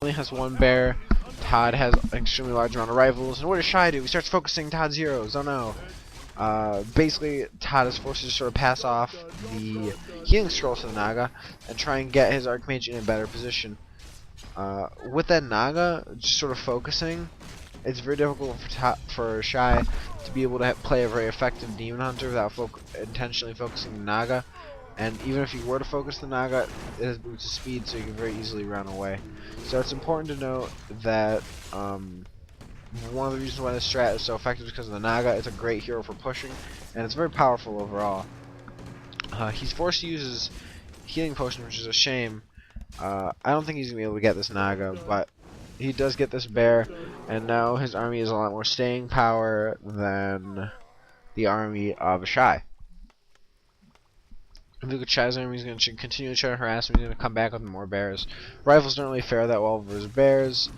only has one bear. Todd has an extremely large amount of rifles. And what does Shy do? He starts focusing Todd's heroes. Oh no. Basically, Todd is forced to sort of pass off the healing scroll to the Naga and try and get his Archmage in a better position. With that Naga just sort of focusing, it's very difficult for Shy to be able to play a very effective Demon Hunter without intentionally focusing the Naga. And even if you were to focus the Naga, it has boots of speed, so you can very easily run away. So it's important to note that one of the reasons why this strat is so effective is because of the Naga. It's a great hero for pushing, and it's very powerful overall. He's forced to use his healing potion, which is a shame. I don't think he's going to be able to get this Naga, but he does get this bear, and now his army has a lot more staying power than the army of Shy. If you look at Shy's army, he's going to continue to try to harass him. He's going to come back with more bears. Rifles don't really fare that well versus bears,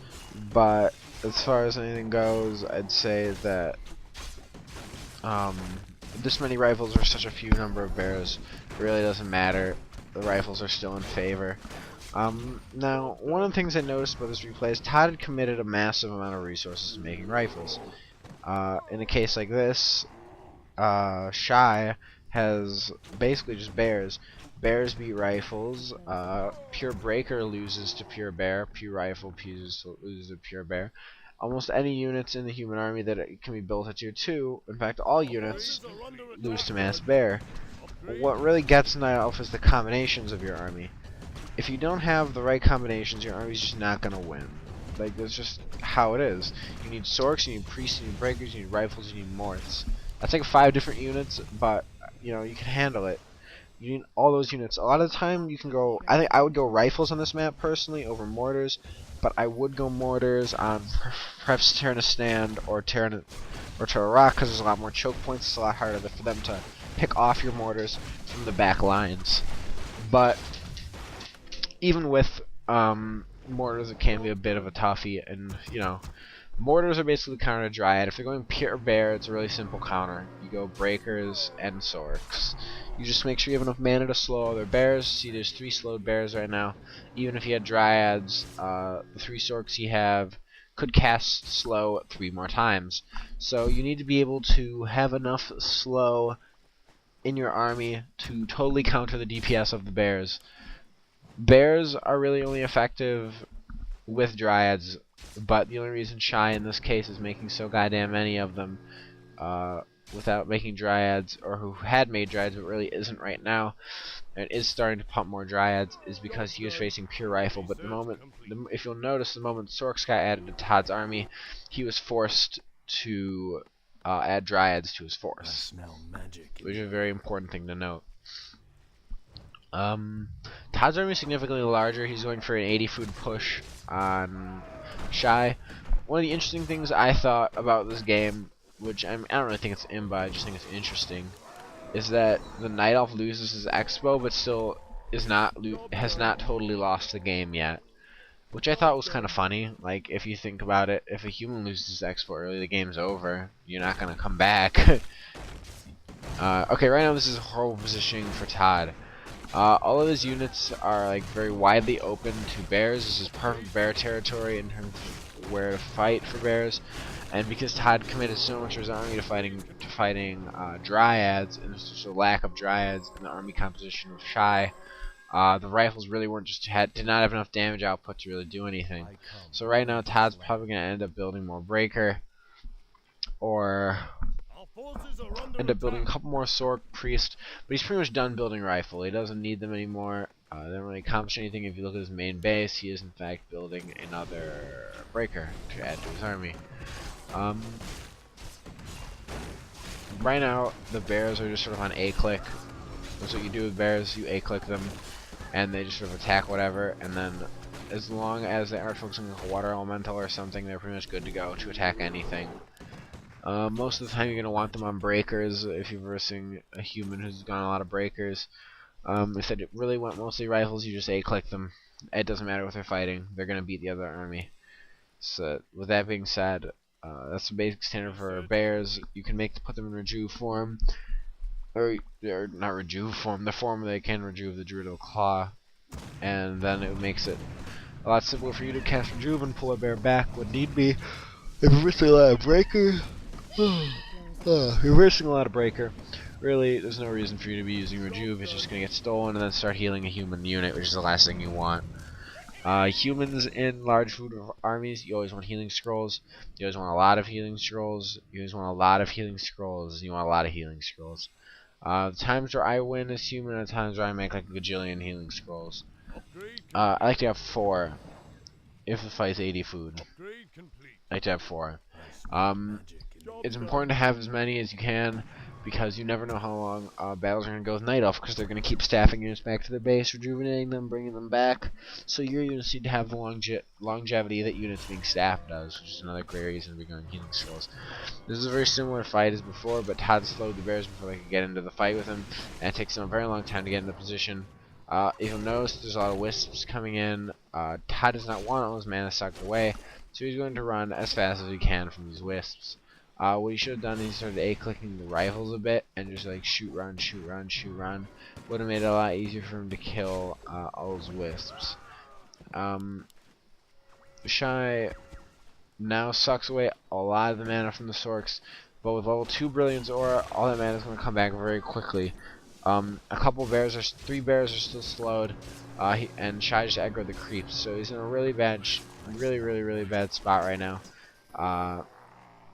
but as far as anything goes, I'd say that this many rifles or such a few number of bears, it really doesn't matter. The rifles are still in favor. Now, one of the things I noticed about this replay is Todd had committed a massive amount of resources to making rifles. In a case like this, Shy has basically just bears. Bears beat rifles. Pure Breaker loses to Pure Bear. Pure Rifle loses to Pure Bear. Almost any units in the human army that can be built at tier 2, in fact all units, lose to Mass Bear. What really gets Night Elf is the combinations of your army. If you don't have the right combinations, your army's just not going to win. Like, that's just how it is. You need Sorks, you need Priests, you need Breakers, you need Rifles, you need Morths. That's like 5 different units, but you know, you can handle it. You need all those units. A lot of the time you can go, I think I would go Rifles on this map personally over Mortars, but I would go Mortars on perhaps Terran Stand or Terran Rock, because there's a lot more choke points. It's a lot harder for them to pick off your Mortars from the back lines. But even with Mortars, it can be a bit of a toughie, and you know, Mortars are basically counter Dryad. If they're going Pure Bear, it's a really simple counter. You go Breakers and Sorks. You just make sure you have enough mana to slow their bears. See, there's 3 slowed bears right now. Even if you had Dryads, the 3 Sorks you have could cast slow 3 more times. So you need to be able to have enough slow in your army to totally counter the DPS of the bears. Bears are really only effective with Dryads, but the only reason Shy in this case is making so goddamn many of them without making Dryads, or who had made Dryads but really isn't right now, and is starting to pump more Dryads, is because he was facing Pure Rifle. But the moment, if you'll notice, the moment Sorks got added to Todd's army, he was forced to add Dryads to his force, which is a very important thing to note. Todd's army is significantly larger. He's going for an 80 food push on Shy. One of the interesting things I thought about this game, which I don't really think it's imba, I just think it's interesting, is that the Night Elf loses his expo, but still has not totally lost the game yet, which I thought was kind of funny. Like, if you think about it, if a human loses his expo early, the game's over. You're not gonna come back. Okay, right now this is a horrible positioning for Todd. All of his units are like very widely open to bears. This is perfect bear territory in terms of where to fight for bears, and because Todd committed so much of his army to fighting Dryads, and there's just a lack of Dryads in the army composition of Shy, the rifles really did not have enough damage output to really do anything. So right now Todd's probably going to end up building more Breaker, or end up building a couple more Sork, Priest, but he's pretty much done building Rifle. He doesn't need them anymore. They don't really accomplish anything. If you look at his main base, he is in fact building another Breaker to add to his army. Right now, the bears are just sort of on A-click. That's what you do with bears. You A-click them, and they just sort of attack whatever, and then as long as they aren't focusing on a water elemental or something, they're pretty much good to go to attack anything. Most of the time you're going to want them on Breakers if you're versing a human who's got a lot of Breakers. If they really want mostly Rifles, you just A-click them. It doesn't matter what they're fighting. They're going to beat the other army. So, with that being said, that's the basic standard for bears. You can put them in Rejuve form, or not Rejuve form, the form where they can Rejuve the Druidal Claw, and then it makes it a lot simpler for you to cast Rejuve and pull a bear back when need be. If you're missing a lot of breaker, reversing a lot of breaker. Really, there's no reason for you to be using Rejuve. It's just gonna get stolen and then start healing a human unit, which is the last thing you want. Humans in large food armies, you always want healing scrolls. You always want a lot of healing scrolls. You always want a lot of healing scrolls. You want a lot of healing scrolls. The times where I win as human are the times where I make like a gajillion healing scrolls. I like to have 4. If the fight's 80 food, I like to have 4. It's important to have as many as you can, because you never know how long battles are going to go with Night Elf, because they're going to keep staffing units back to their base, rejuvenating them, bringing them back. So your units need to have the longevity that units being staffed does, which is another great reason to be going healing scrolls. This is a very similar fight as before, but Todd slowed the bears before they could get into the fight with him, and it takes them a very long time to get into position. If you'll notice, there's a lot of wisps coming in. Todd does not want all his mana sucked away, so he's going to run as fast as he can from these wisps. What he should have done is he started A-clicking the rifles a bit and just like shoot, run, shoot, run, shoot, run. Would have made it a lot easier for him to kill all those wisps. Shy now sucks away a lot of the mana from the Sorks, but with level 2 Brilliance Aura, all that mana is going to come back very quickly. A couple bears, 3 bears are still slowed, and Shy just aggroed the creeps, so he's in a really bad, really bad spot right now.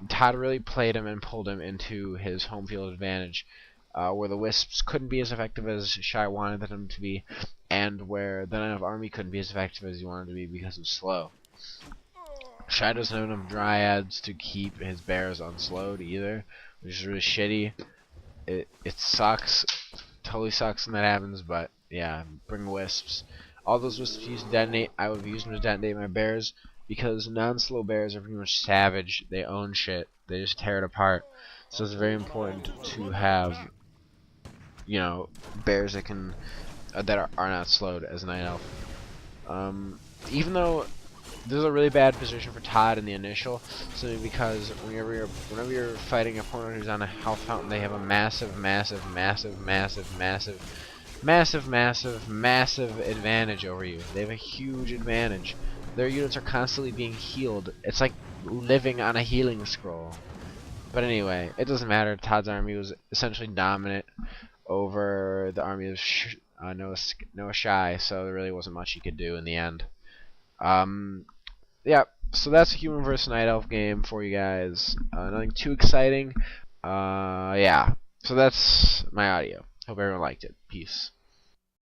Todd really played him and pulled him into his home field advantage, where the wisps couldn't be as effective as Shy wanted them to be, and where the Knight of Army couldn't be as effective as he wanted to be because of slow. Shy doesn't have enough dryads to keep his bears unslowed either, which is really shitty. It sucks, totally sucks when that happens, but yeah, bring wisps. All those wisps you use to detonate, I would have used them to detonate my bears, because non-slow bears are pretty much savage. They own shit. They just tear it apart. So it's very important to have, you know, bears that can that are not slowed as Night Elf. Even though this is a really bad position for Todd in the initial, simply because whenever you're fighting an opponent who's on a health fountain, they have a massive advantage over you. They have a huge advantage. Their units are constantly being healed. It's like living on a healing scroll. But anyway, it doesn't matter. Todd's army was essentially dominant over the army of Noah Shy, so there really wasn't much he could do in the end. Yeah, so that's a human versus Night Elf game for you guys. Nothing too exciting. Yeah, so that's my audio. Hope everyone liked it. Peace.